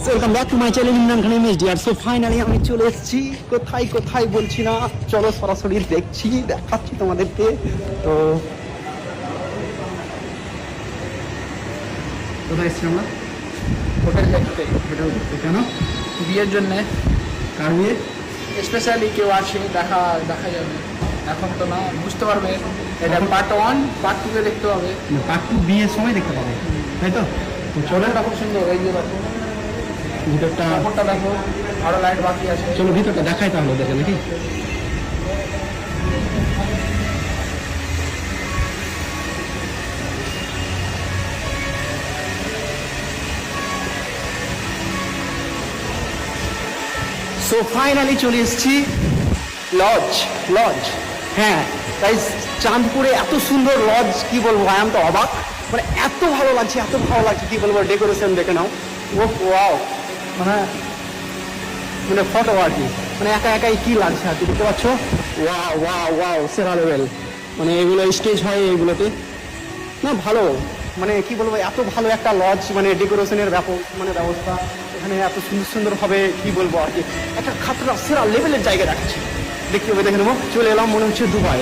Welcome back to my channel Imran Khan MSDR. So finally আমি চলে এসেছি কোথায় কোথায় বলছি না, চলো সরাসরি দেখাচ্ছি তোমাদেরকে। তো কোথায় এসেছি আমরা? হোটেল দেখতে, হোটেল দেখতে। কেন? বিয়ের জন্যে। কার বিয়ে? স্পেশালি কেউ আছে, দেখা যাবে। এখন তো না, বুঝতে পারবে। এটা পার্ট 1, পার্ট 2 দেখতে হবে। পার্ট 2 বিয়ের সময় দেখতে পাবে, তাই তো? তো চলো, হোটেলটা খুব সুন্দর, এই যে দেখো ভিতরটা, কাপড়টা দেখো, আরো লাইট বাকি আছে। চলো ভিতরটা দেখাই তাহলে, দেখে নাকি। সো ফাইনালি চলে এসেছি লজ। হ্যাঁ তাই চাঁদপুরে এত সুন্দর লজ, কি বলবো, আমি তো অবাক। মানে এত ভালো লাগছে কি বলবো, ডেকোরেশন দেখে নাও। ও ওয়াও, মানে মানে ফটো আর কি, মানে একাই কি লাগছে আর কি, দেখতে পাচ্ছ? ওয়াও সেরা লেভেল। মানে এগুলো স্টেজ হয় এগুলোতে না, ভালো। মানে কি বলবো, এত ভালো একটা লজ, মানে ডেকোরেশনের ব্যবস্থা এখানে এত সুন্দরভাবে, কি বলবো আর কি, একটা খাতরা সেরা লেভেলের জায়গা দেখাচ্ছে। দেখতে হবে, দেখে নেবো। চলে এলাম, মনে হচ্ছে Dubai.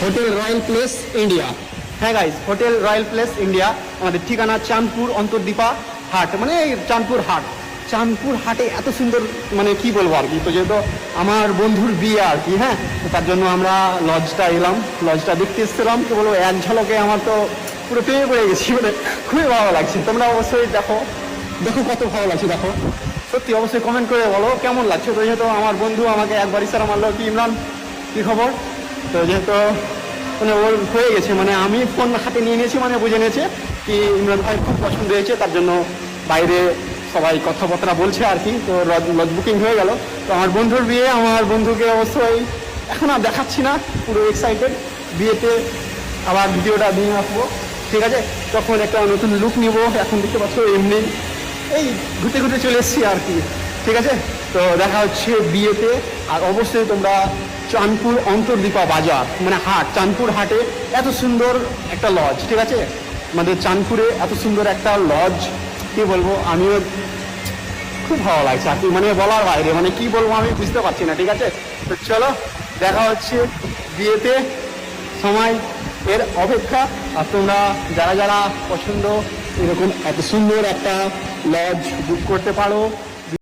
Hotel royal place India. হ্যাঁ guys, hotel royal place India. আমাদের ঠিকানা চাঁদপুর অন্তর্দীপা হাট, মানে চাঁদপুর হাটে এত সুন্দর, মানে কি বলবো আর কি। তো যেহেতু আমার বন্ধুর বিয়ে আর কি, হ্যাঁ, তো তার জন্য আমরা লজটা এলাম, লজটা দেখতে এসেছিলাম। কি বলবো, এক ঝলকে আমার তো পুরো পেয়ে পড়ে গেছি, মানে খুবই ভালো লাগছে। তোমরা অবশ্যই দেখো কত ভালো লাগছে, দেখো সত্যি। অবশ্যই কমেন্ট করে বলো কেমন লাগছে। তো যেহেতু আমার বন্ধু আমাকে একবার ইশারা মারলো, কি ইমরান কি খবর। তো যেহেতু মানে ওর হয়ে গেছে, মানে আমি ফোন হাতে নিয়ে নিয়েছি, মানে বুঝে নিয়েছে কি ইমরান ভাই খুব পছন্দ হয়েছে, তার জন্য বাইরে সবাই কথাবার্তা বলছে আর কি। তো লজ বুকিং হয়ে গেল। তো আমার বন্ধুর বিয়ে, আমার বন্ধুকে অবশ্যই এখন আর দেখাচ্ছি না, পুরো এক্সাইটেড। বিয়েতে আবার ভিডিওটা নিয়ে আসবো, ঠিক আছে? তখন একটা নতুন লুক নিব। এখন দেখতে পাচ্ছ এমনি এই ঘুরতে চলে এসেছি আর কি, ঠিক আছে? তো দেখা হচ্ছে বিয়েতে। আর অবশ্যই তোমরা চাঁদপুর অন্তর্দীপা বাজার, মানে হাট, চাঁদপুর হাটে এত সুন্দর একটা লজ, ঠিক আছে? আমাদের চাঁদপুরে এত সুন্দর একটা লজ, কি বলবো, আমিও খুব ভালো লাগছে আর কি, মানে বলার বাইরে, মানে কি বলবো আমি বুঝতে পারছি না, ঠিক আছে? তো চলো দেখা হচ্ছে বিয়েতে, সময় এর অপেক্ষা। আর তোমরা যারা পছন্দ এরকম এত সুন্দর একটা লজ বুক করতে পারো।